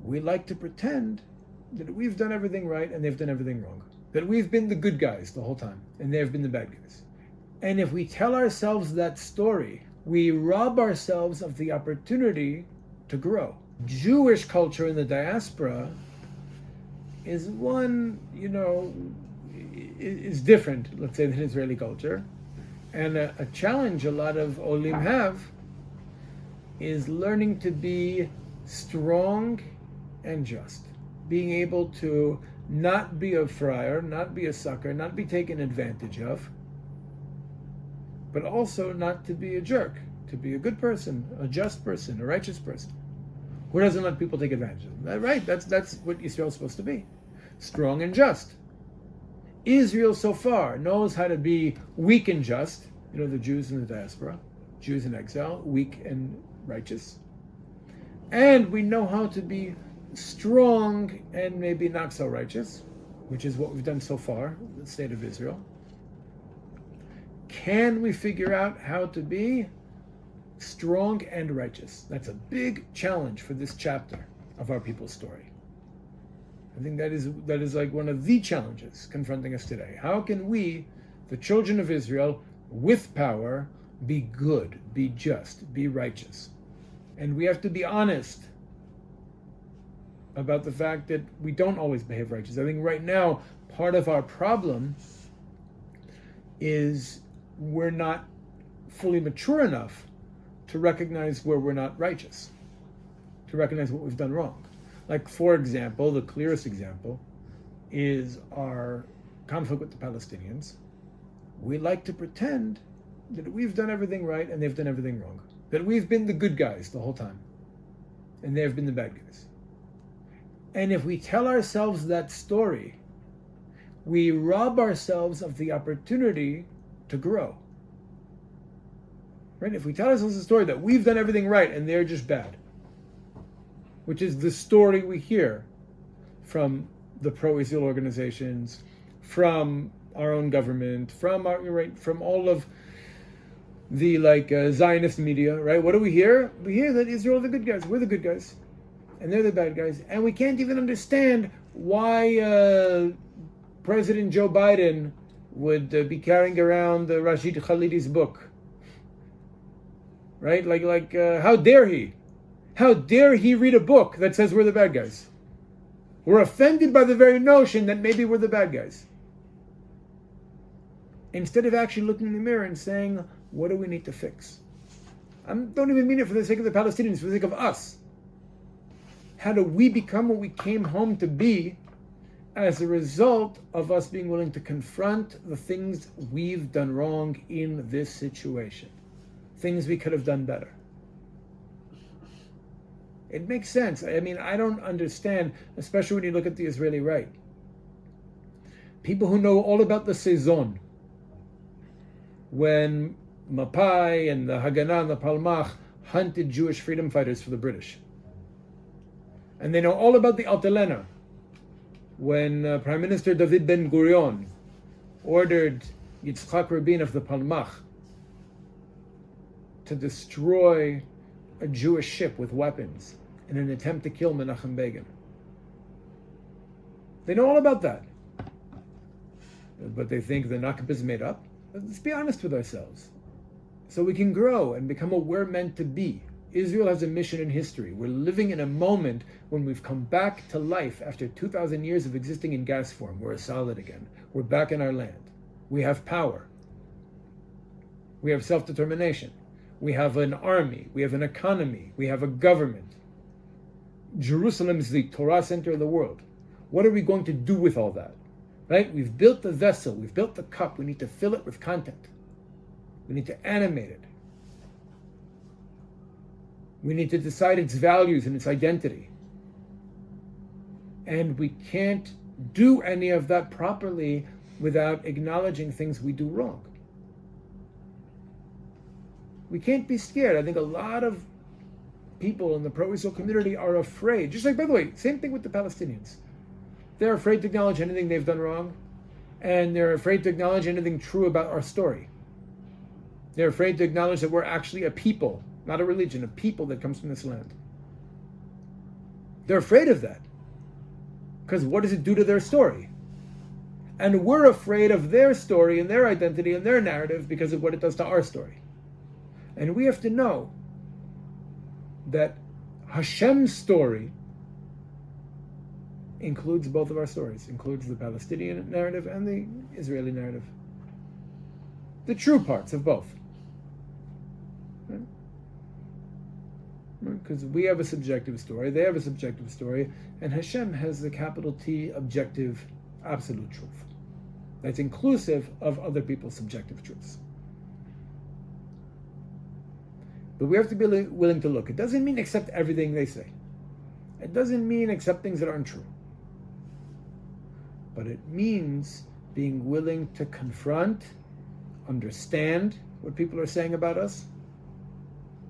we like to pretend that we've done everything right and they've done everything wrong. That we've been the good guys the whole time and they've been the bad guys. And if we tell ourselves that story, we rob ourselves of the opportunity to grow. Jewish culture in the diaspora is one, is different, let's say, than Israeli culture. And a challenge a lot of Olim have is learning to be strong and just. Being able to not be a friar, not be a sucker, not be taken advantage of, but also not to be a jerk, to be a good person, a just person, a righteous person, who doesn't let people take advantage of them. Right? That's what Israel is supposed to be. Strong and just. Israel so far knows how to be weak and just. The Jews in the diaspora, Jews in exile, weak and righteous. And we know how to be strong and maybe not so righteous, which is what we've done so far, the state of Israel. Can we figure out how to be strong and righteous? That's a big challenge for this chapter of our people's story. I think that is like one of the challenges confronting us today. How can we, the children of Israel, with power, be good, be just, be righteous? And we have to be honest about the fact that we don't always behave righteous. I think right now, part of our problem is we're not fully mature enough to recognize where we're not righteous, to recognize what we've done wrong. Like, for example, the clearest example is our conflict with the Palestinians. We like to pretend that we've done everything right and they've done everything wrong. That we've been the good guys the whole time and they've been the bad guys. And if we tell ourselves that story, we rob ourselves of the opportunity to grow. Right? If we tell ourselves a story that we've done everything right and they're just bad, which is the story we hear from the pro-Israel organizations, from our own government, from all of the Zionist media, right? What do we hear? We hear that Israel are the good guys. We're the good guys, and they're the bad guys, and we can't even understand why President Joe Biden would be carrying around Rashid Khalidi's book, right? How dare he? How dare he read a book that says we're the bad guys? We're offended by the very notion that maybe we're the bad guys. Instead of actually looking in the mirror and saying, what do we need to fix? I don't even mean it for the sake of the Palestinians, for the sake of us. How do we become what we came home to be as a result of us being willing to confront the things we've done wrong in this situation? Things we could have done better. It makes sense. I mean, I don't understand, especially when you look at the Israeli right. People who know all about the Saison, when Mapai and the Haganah and the Palmach hunted Jewish freedom fighters for the British. And they know all about the Altalena, when Prime Minister David Ben-Gurion ordered Yitzhak Rabin of the Palmach to destroy a Jewish ship with weapons in an attempt to kill Menachem Begin. They know all about that. But they think the Nakba is made up. Let's be honest with ourselves, so we can grow and become what we're meant to be. Israel has a mission in history. We're living in a moment when we've come back to life after 2,000 years of existing in gas form. We're solid again. We're back in our land. We have power. We have self-determination. We have an army. We have an economy. We have a government. Jerusalem is the Torah center of the world. What are we going to do with all that? Right? We've built the vessel. We've built the cup. We need to fill it with content. We need to animate it. We need to decide its values and its identity. And we can't do any of that properly without acknowledging things we do wrong. We can't be scared. I think a lot of people in the pro-Israel community are afraid. Just like, by the way, same thing with the Palestinians. They're afraid to acknowledge anything they've done wrong, and they're afraid to acknowledge anything true about our story. They're afraid to acknowledge that we're actually a people, not a religion, a people that comes from this land. They're afraid of that. Because what does it do to their story? And we're afraid of their story and their identity and their narrative because of what it does to our story. And we have to know that Hashem's story includes both of our stories, includes the Palestinian narrative and the Israeli narrative. The true parts of both. Because we have a subjective story, they have a subjective story, and Hashem has the capital T objective absolute truth. That's inclusive of other people's subjective truths. But we have to be willing to look. It doesn't mean accept everything they say. It doesn't mean accept things that aren't true. But it means being willing to confront, understand what people are saying about us.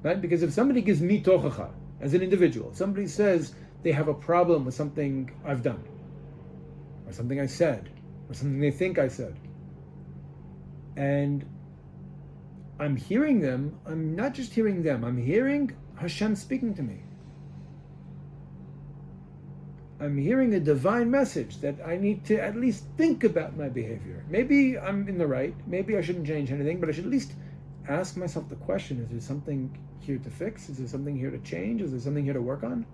Right? Because if somebody gives me tochacha as an individual, somebody says they have a problem with something I've done, or something I said, or something they think I said, and I'm hearing them, I'm not just hearing them, I'm hearing Hashem speaking to me. I'm hearing a divine message that I need to at least think about my behavior. Maybe I'm in the right, maybe I shouldn't change anything, but I should at least ask myself the question, is there something here to fix? Is there something here to change? Is there something here to work on?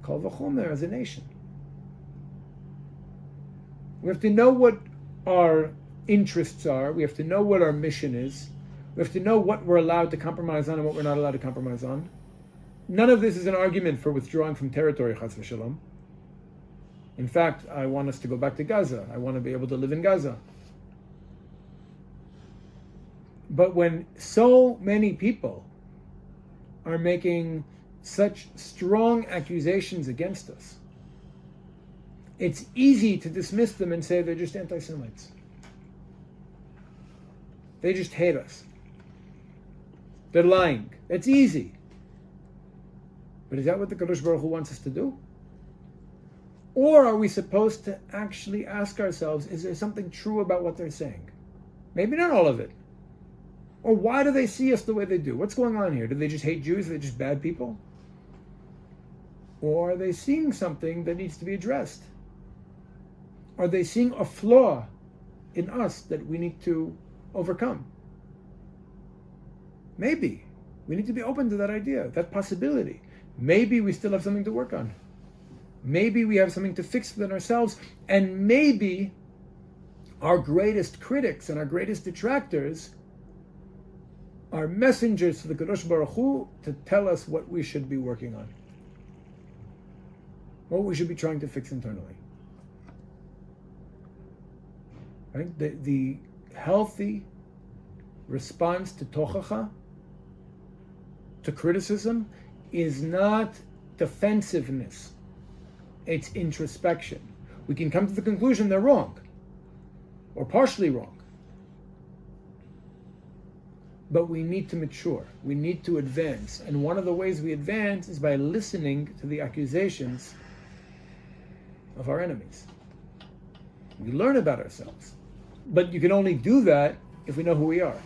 Kol v'chomer as a nation. We have to know what our interests are. We have to know what our mission is. We have to know what we're allowed to compromise on and what we're not allowed to compromise on. None of this is an argument for withdrawing from territory, chas v'shalom. In fact, I want us to go back to Gaza. I want to be able to live in Gaza. But when so many people are making such strong accusations against us, it's easy to dismiss them and say they're just anti-Semites. They just hate us. They're lying. It's easy. But is that what the Kadosh Baruch Hu wants us to do? Or are we supposed to actually ask ourselves, is there something true about what they're saying? Maybe not all of it. Or why do they see us the way they do? What's going on here? Do they just hate Jews? Are they just bad people? Or are they seeing something that needs to be addressed? Are they seeing a flaw in us that we need to overcome? Maybe. We need to be open to that idea, that possibility. Maybe we still have something to work on. Maybe we have something to fix within ourselves. And maybe our greatest critics and our greatest detractors are messengers to the Kadosh Baruch Hu to tell us what we should be working on, what we should be trying to fix internally. Right? The healthy response to tochacha, to criticism, is not defensiveness. It's introspection. We can come to the conclusion they're wrong, or partially wrong. But we need to mature. We need to advance. And one of the ways we advance is by listening to the accusations of our enemies. We learn about ourselves. But you can only do that if we know who we are.